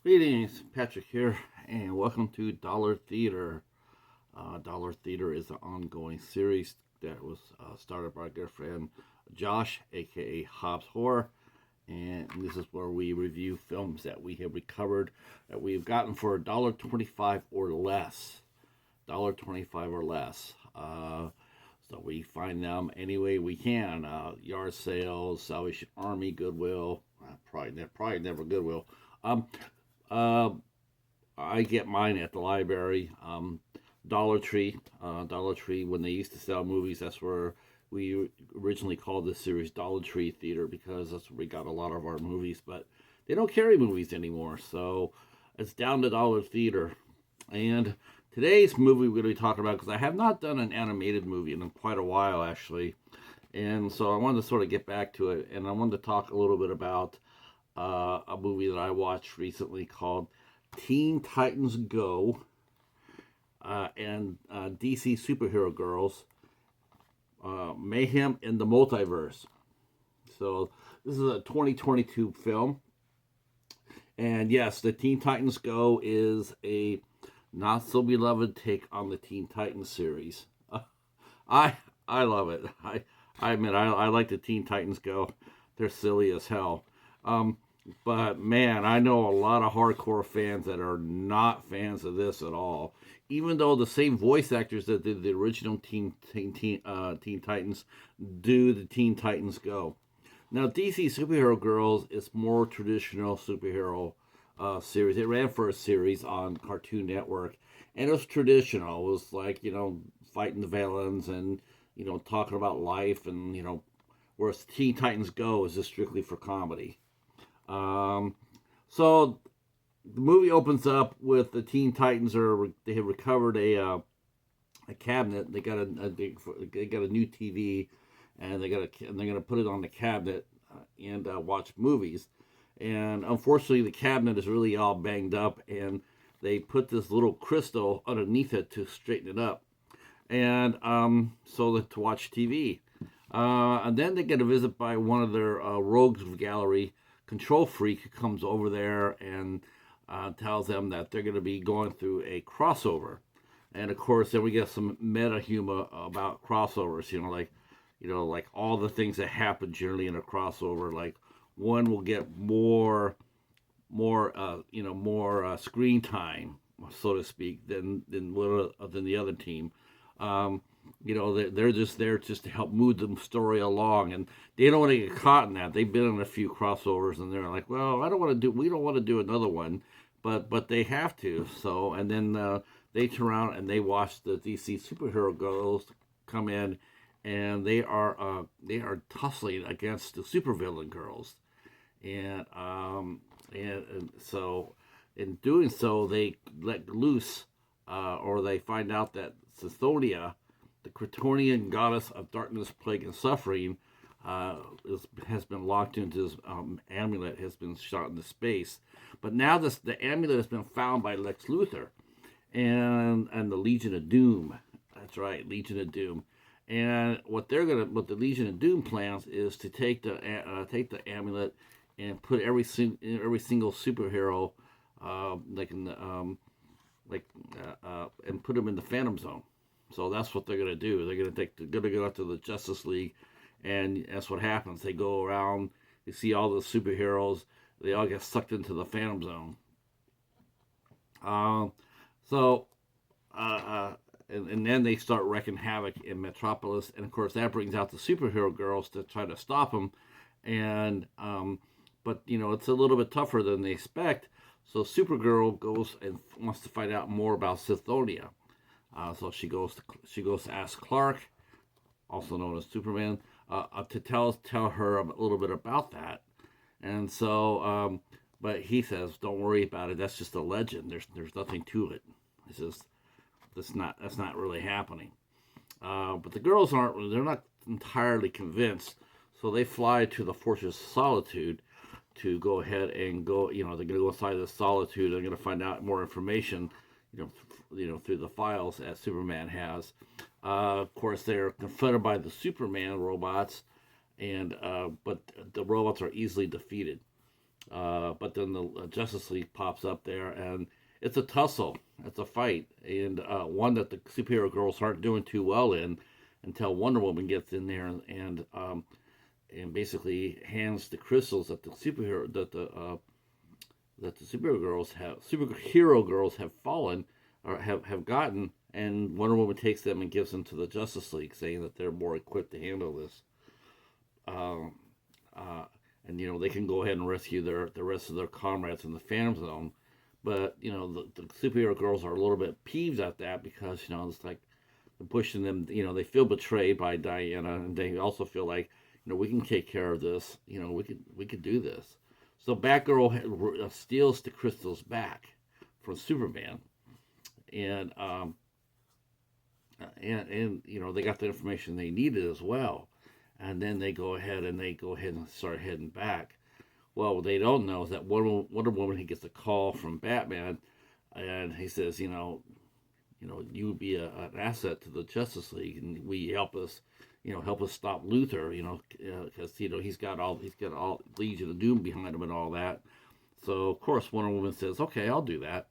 Greetings, Patrick here, and welcome to Dollar Theater. Dollar Theater is an ongoing series that was started by our good friend Josh, aka Hobbs Horror, and this is where we review films that we have recovered that we've gotten for $1.25 or less. $1.25 or less. So we find them any way we can. Yard sales, Salvation Army, Goodwill, probably never Goodwill. Um, uh, I get mine at the library. Dollar Tree. Dollar Tree, when they used to sell movies, that's where we originally called this series Dollar Tree Theater because that's where we got a lot of our movies. But they don't carry movies anymore, so it's down to Dollar Theater. And today's movie we're going to be talking about, because I have not done an animated movie in quite a while, actually. And so I wanted to sort of get back to it, and I wanted to talk a little bit about a movie that I watched recently called Teen Titans Go and DC Superhero Girls, Mayhem in the Multiverse. So this is a 2022 film. And yes, the Teen Titans Go is a not so beloved take on the Teen Titans series. I I love it. I admit I like the Teen Titans Go. They're silly as hell. Um, but man, I know a lot of hardcore fans that are not fans of this at all. Even though the same voice actors that did the original Teen Titans do the Teen Titans Go. Now, DC Superhero Girls is more traditional superhero series. It ran for a series on Cartoon Network, and it was traditional. It was like, fighting the villains and talking about life, and whereas Teen Titans Go is just strictly for comedy. Um, so the movie opens up with the Teen Titans they have recovered a cabinet. They got a new TV, and they're gonna put it on the cabinet and watch movies. And unfortunately, the cabinet is really all banged up, and they put this little crystal underneath it to straighten it up, and so that to watch TV. And then they get a visit by one of their rogues gallery, Control Freak, who comes over there and tells them that they're going to be going through a crossover. And of course, then we get some meta humor about crossovers. Like all the things that happen generally in a crossover. Like one will get more screen time, so to speak, than the other team. Um, they're just there just to help move the story along, and they don't want to get caught in that. They've been in a few crossovers, and they're like, well, we don't want to do another one, but they have to. So, and then they turn around and they watch the DC superhero girls come in, and they are tussling against the supervillain girls, and so in doing so they let loose, or they find out that Sithonia, the Kryptonian goddess of darkness, plague, and suffering, has been locked into this amulet, has been shot into space. But now the amulet has been found by Lex Luthor and the Legion of Doom. That's right, Legion of Doom. And what the Legion of Doom plans is to take the amulet and put every single superhero, like in the and put them in the Phantom Zone. So that's what they're gonna do. They're gonna go out to the Justice League, and that's what happens. They go around, they see all the superheroes, they all get sucked into the Phantom Zone. Um, so uh, uh, and then they start wreaking havoc in Metropolis, and of course that brings out the superhero girls to try to stop them, and but it's a little bit tougher than they expect. So Supergirl goes and wants to find out more about Sithonia. So she goes to ask Clark, also known as Superman, to tell her a little bit about that. And so, but he says, "Don't worry about it. That's just a legend. There's nothing to it. It's just that's not really happening." But the girls aren't. They're not entirely convinced. So they fly to the Fortress of Solitude to go ahead and go. They're going to go inside the Solitude. They're going to find out more information. Through the files that Superman has. Of course, they're confronted by the Superman robots, and but the robots are easily defeated. But then the Justice League pops up there, and it's a tussle. It's a fight, and one that the superhero girls aren't doing too well in until Wonder Woman gets in there and basically hands the crystals that the superhero girls have fallen or have gotten, and Wonder Woman takes them and gives them to the Justice League, saying that they're more equipped to handle this. Uh, uh, and they can go ahead and rescue the rest of their comrades in the Phantom Zone. But the superhero girls are a little bit peeved at that because it's like pushing them. They feel betrayed by Diana, and they also feel like we can take care of this. We could do this. So Batgirl steals the crystals back from Superman, and they got the information they needed as well. And then they go ahead and start heading back. Well, what they don't know is that Wonder Woman, he gets a call from Batman, and he says, you would be an asset to the Justice League, and we help us stop Luthor, because he's got all Legion of Doom behind him and all that. So of course Wonder Woman says, okay, I'll do that.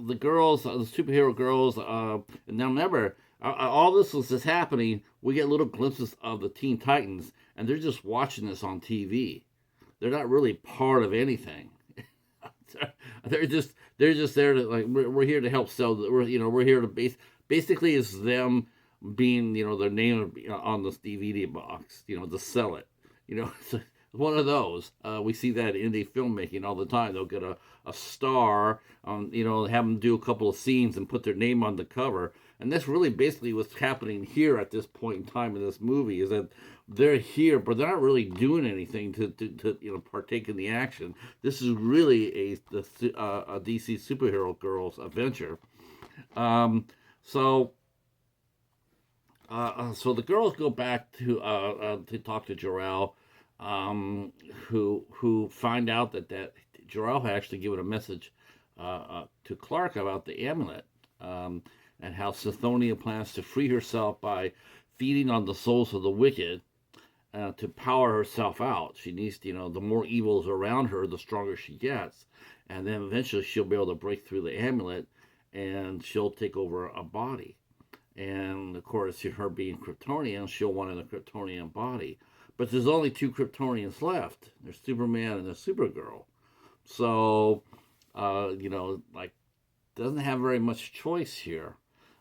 The girls, the superhero girls, now remember, all this was just happening. We get little glimpses of the Teen Titans, and they're just watching this on TV. They're not really part of anything. they're just there to, like, we're here to help sell. We're here to basically it's them being their name on this DVD box, to sell it. It's one of those. We see that in indie filmmaking all the time. They'll get a star, have them do a couple of scenes and put their name on the cover. And that's really basically what's happening here at this point in time in this movie, is that they're here, but they're not really doing anything to partake in the action. This is really a DC superhero girls adventure. So the girls go back to talk to Jor-El, who find out that Jor-El had actually given a message to Clark about the amulet, and how Sithonia plans to free herself by feeding on the souls of the wicked to power herself out. She needs the more evil is around her, the stronger she gets, and then eventually she'll be able to break through the amulet, and she'll take over a body. And of course, her being Kryptonian, she'll want in a Kryptonian body. But there's only two Kryptonians left. There's Superman and there's Supergirl. So, doesn't have very much choice here.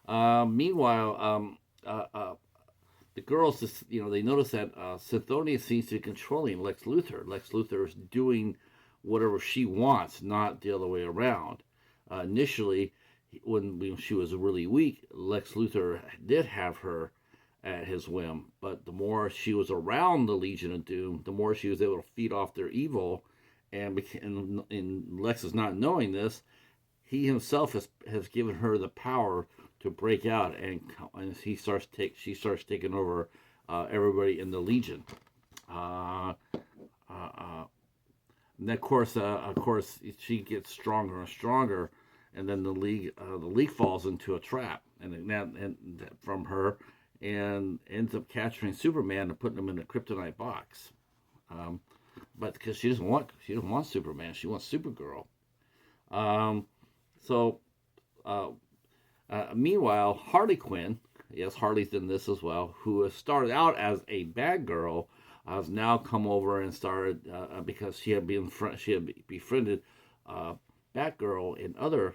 Meanwhile, the girls, they notice that Sithonia seems to be controlling Lex Luthor. Lex Luthor is doing whatever she wants, not the other way around. Initially, when she was really weak, Lex Luthor did have her at his whim. But the more she was around the Legion of Doom, the more she was able to feed off their evil. And Lex is not knowing this, he himself has given her the power to break out, and she starts taking over everybody in the Legion. And of course, she gets stronger and stronger, and then the league falls into a trap, and from her, and ends up capturing Superman and putting him in a kryptonite box. But because she doesn't want Superman, she wants Supergirl. Meanwhile, Harley Quinn, yes, Harley's in this as well, who has started out as a bad girl, has now come over and started because she had befriended Batgirl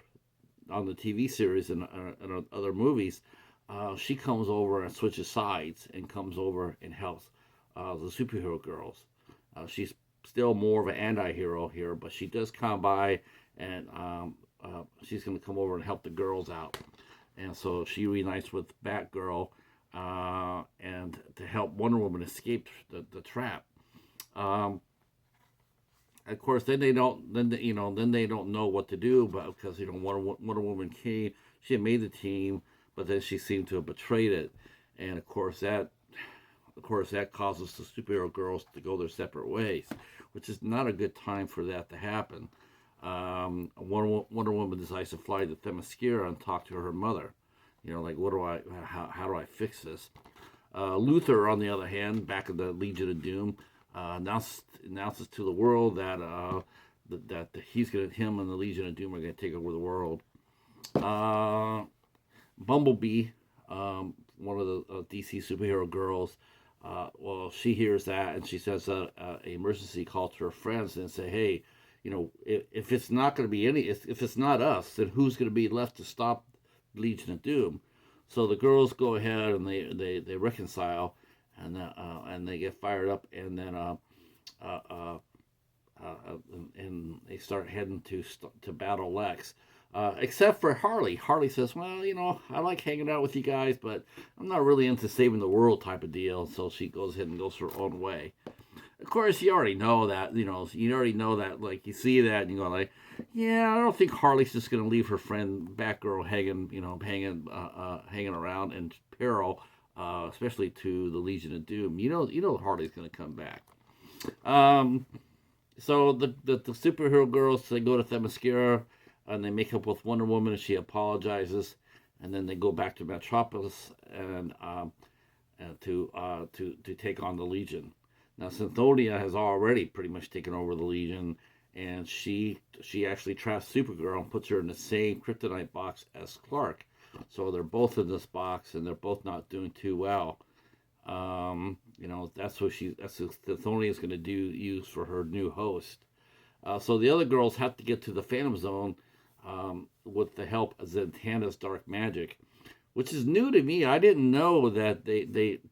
on the TV series and other movies. She comes over and switches sides and comes over and helps the superhero girls. She's still more of an anti-hero here, but she does come by, and she's going to come over and help the girls out. And so she reunites with Batgirl and to help Wonder Woman escape the trap. Of course, then they don't know what to do, but because Wonder Woman came, she had made the team, but then she seemed to have betrayed it, and of course that causes the superhero girls to go their separate ways, which is not a good time for that to happen. Wonder Woman decides to fly to Themyscira and talk to her mother. How do I fix this? Luther, on the other hand, back in the Legion of Doom, announces to the world that him and the Legion of Doom are going to take over the world. Bumblebee, one of the DC superhero girls, well, she hears that and she sends a emergency call to her friends and say, hey, if it's not going to be if it's not us, then who's going to be left to stop Legion of Doom? So the girls go ahead and they reconcile, and they get fired up, and then and they start heading to battle Lex. Except for Harley. Harley says, well, I like hanging out with you guys, but I'm not really into saving the world type of deal. So she goes ahead and goes her own way. Of course, you already know that, like, you see that and you go like, yeah, I don't think Harley's just going to leave her friend Batgirl hanging around in peril, especially to the Legion of Doom. Harley's going to come back. So the superhero girls, they go to Themyscira, and they make up with Wonder Woman, and she apologizes, and then they go back to Metropolis and to take on the Legion. Now, Synthonia has already pretty much taken over the Legion, and she actually traps Supergirl and puts her in the same kryptonite box as Clark. So they're both in this box, and they're both not doing too well. That's what Synthonia is going to use for her new host. So the other girls have to get to the Phantom Zone with the help of Zatanna's dark magic, which is new to me. I didn't know that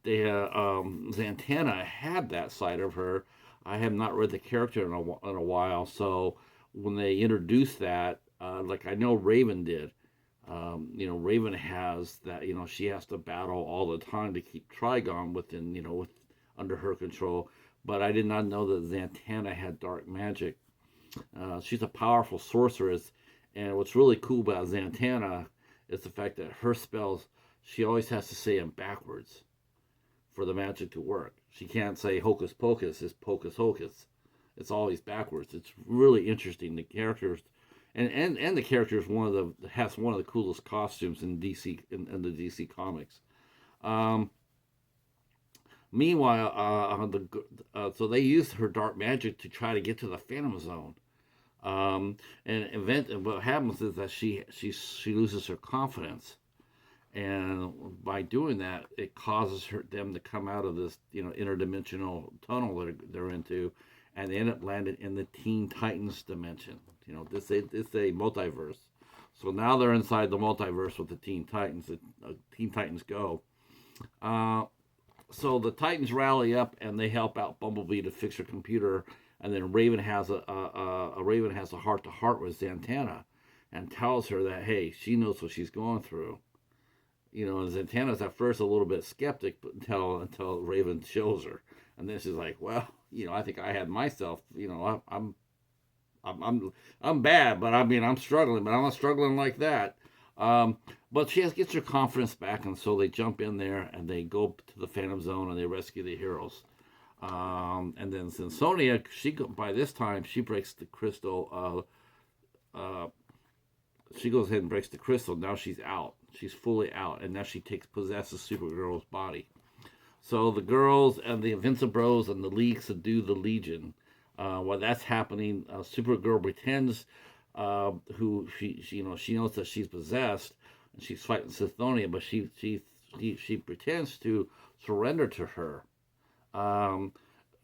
Zatanna had that side of her. I have not read the character in a while, so when they introduced that, like I know Raven did. Raven has that. She has to battle all the time to keep Trigon under her control. But I did not know that Zatanna had dark magic. She's a powerful sorceress, and what's really cool about Zatanna is the fact that her spells, she always has to say them backwards for the magic to work. She can't say hocus pocus, it's pocus hocus. It's always backwards. It's really interesting. The characters, and the character has one of the coolest costumes in DC in the DC comics. Meanwhile, so they used her dark magic to try to get to the Phantom Zone. And what happens is that she loses her confidence, and by doing that, it causes them to come out of this interdimensional tunnel that they're into, and they end up landing in the Teen Titans dimension. This is a multiverse, so now they're inside the multiverse with the Teen Titans. Teen Titans Go. So the Titans rally up and they help out Bumblebee to fix her computer. And then Raven has a heart-to-heart with Zatanna, and tells her that, hey, she knows what she's going through. And Zatanna's at first a little bit skeptic, but until Raven shows her, and then she's like, well, I think I had myself. I'm bad, but I'm struggling, but I'm not struggling like that. But she gets her confidence back, and so they jump in there and they go to the Phantom Zone and they rescue the heroes. And then Synthonia, by this time she breaks the crystal. She goes ahead and breaks the crystal. Now she's out. She's fully out, and now she possesses Supergirl's body. So the girls and the Invincibros and the League subdue the Legion. While that's happening, Supergirl pretends, she knows that she's possessed, and she's fighting Synthonia, but she pretends to surrender to her.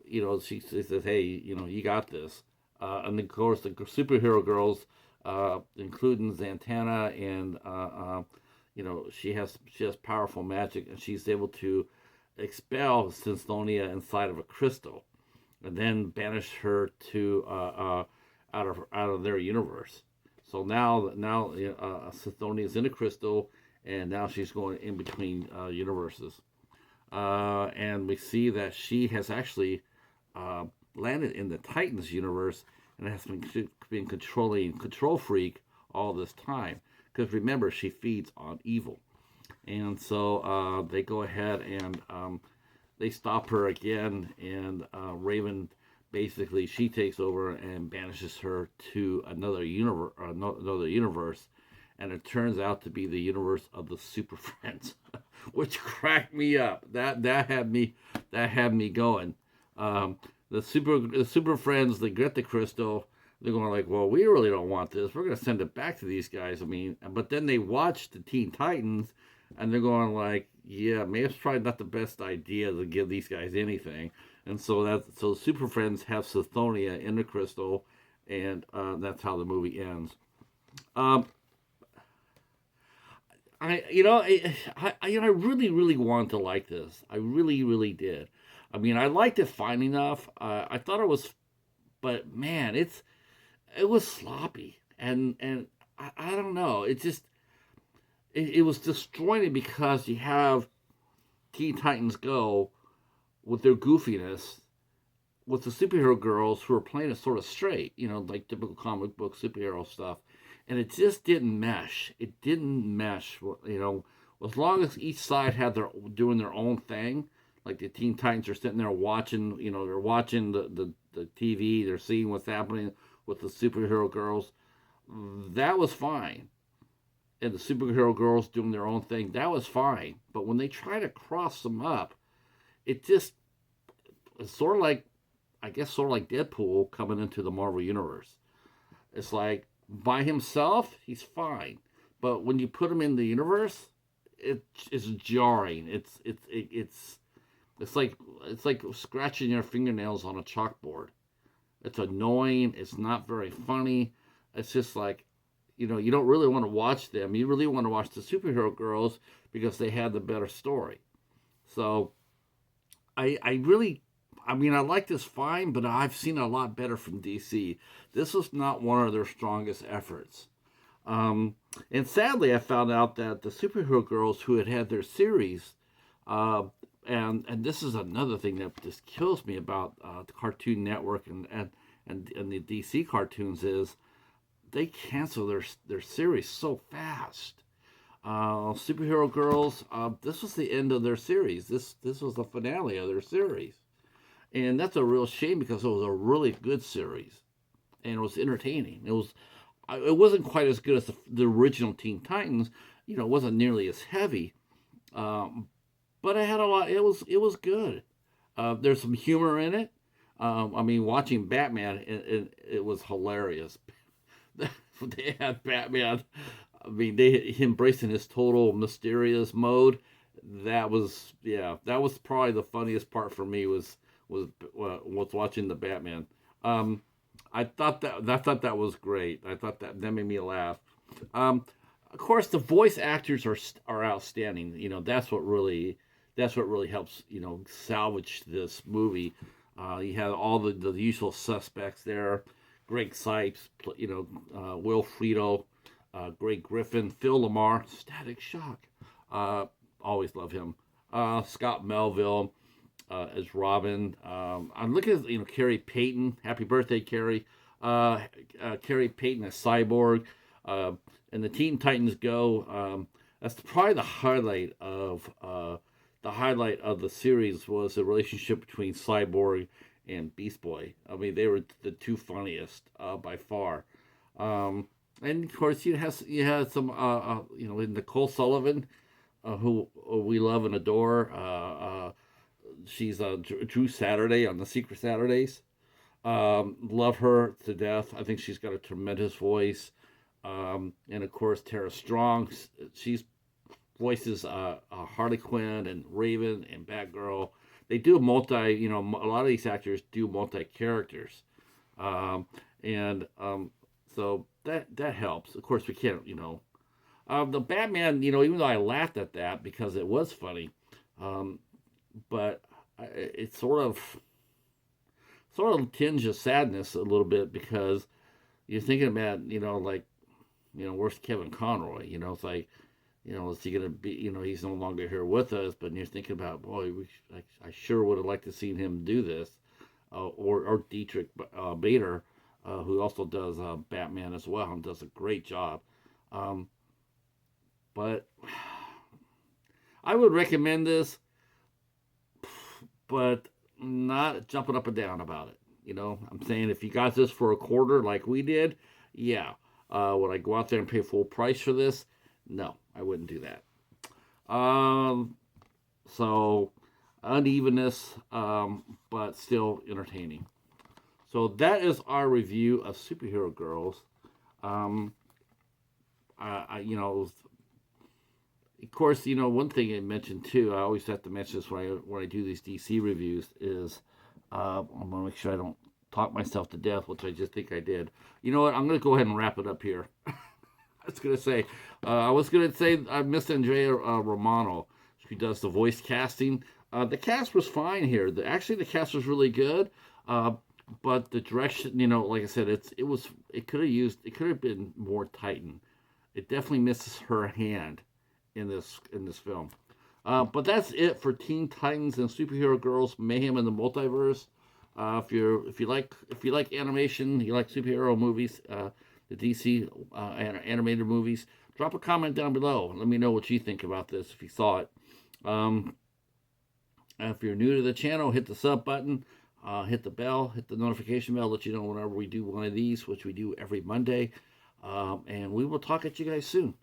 She says, hey, you got this. And of course, the superhero girls, including Zatanna, and she has powerful magic, and she's able to expel Synthonia inside of a crystal, and then banish her to out of their universe. So now Synthonia is in a crystal, and now she's going in between universes. And we see that she has actually landed in the Titans universe, and has been controlling Control Freak all this time. Because remember, she feeds on evil. And so they go ahead and they stop her again, and Raven, basically, she takes over and banishes her to another universe, and it turns out to be the universe of the Super Friends, which cracked me up. That had me going. The super friends, they get the crystal. They're going like, well, we really don't want this. We're going to send it back to these guys. I mean, but then they watch the Teen Titans, and they're going like, yeah, maybe it's probably not the best idea to give these guys anything. And so Super Friends have Synthonia in the crystal, and that's how the movie ends. Um, I really, really wanted to like this. I really, really did. I mean, I liked it fine enough. I thought it was, but man, it was sloppy, and I don't know. It was disjointed because you have Teen Titans Go with their goofiness, with the superhero girls who are playing it sort of straight, like typical comic book superhero stuff, and it just didn't mesh. It didn't mesh, as long as each side had their doing their own thing. Like the Teen Titans are sitting there watching, they're watching the TV, they're seeing what's happening with the superhero girls. That was fine. And the superhero girls doing their own thing, that was fine. But when they try to cross them up, it's sort of like, I guess, sort of like Deadpool coming into the Marvel Universe. It's like, by himself, he's fine. But when you put him in the universe, it's jarring. It's like scratching your fingernails on a chalkboard. It's annoying. It's not very funny. It's just like, you don't really want to watch them. You really want to watch the superhero girls because they had the better story. So I like this fine, but I've seen a lot better from DC. This was not one of their strongest efforts. And sadly, I found out that the superhero girls who had their series, and this is another thing that just kills me about the Cartoon Network and the DC cartoons is they cancel their series so fast. Superhero Girls, this was the end of their series. This was the finale of their series, and that's a real shame because it was a really good series, and it was entertaining. It wasn't quite as good as the original Teen Titans. It wasn't nearly as heavy, but it had a lot. It was good. There's some humor in it. Watching Batman, it was hilarious. They had Batman. They embracing his total mysterious mode. That was probably the funniest part for me was watching the Batman. I thought that was great. I thought that made me laugh. Of course, the voice actors are outstanding. That's what really helps salvage this movie. You had all the usual suspects there. Greg Sipes, Will Friedle, Greg Griffin, Phil Lamar, Static Shock. Always love him. Scott Melville as Robin. I'm looking at Carrie Payton. Happy birthday, Carrie. Carrie Payton as Cyborg. And the Teen Titans Go. That's probably the series was the relationship between Cyborg and Beast Boy. They were the two funniest by far. And of course, you had some Nicole Sullivan, who we love and adore. She's Drew Saturday on the Secret Saturdays. Love her to death. I think she's got a tremendous voice. And of course, Tara Strong. She's voices Harley Quinn and Raven and Batgirl. They do a lot of these actors do multi characters, so that helps. Of course, we can't, the Batman. Even though I laughed at that because it was funny, but it's sort of tinge of sadness a little bit because you're thinking about, where's Kevin Conroy? It's like, is he going to be, he's no longer here with us, but you're thinking about, boy, I sure would have liked to seen him do this. Or Dietrich Bader, who also does Batman as well and does a great job. But I would recommend this, but not jumping up and down about it. I'm saying if you got this for a quarter like we did, yeah. Would I go out there and pay full price for this? No, I wouldn't do that. So unevenness, but still entertaining. So that is our review of Superhero Girls. Um, you know, of course, you know, one thing I mentioned too. I always have to mention this when I do these DC reviews is I'm gonna make sure I don't talk myself to death, which I just think I did. You know what? I'm gonna go ahead and wrap it up here. I was gonna say Miss Andrea Romano, who does the voice casting. The cast was fine here. Actually, the cast was really good. Uh, but the direction, you know, like I said, it could have been more tightened. It definitely misses her hand in this film. But that's it for Teen Titans and Superhero Girls: Mayhem in the Multiverse. If you like animation, you like superhero movies, the DC animated movies, drop a comment down below. Let me know what you think about this if you saw it. Um, if you're new to the channel, hit the sub button, hit the bell, hit the notification bell, let you know whenever we do one of these, which we do every Monday. And we will talk at you guys soon.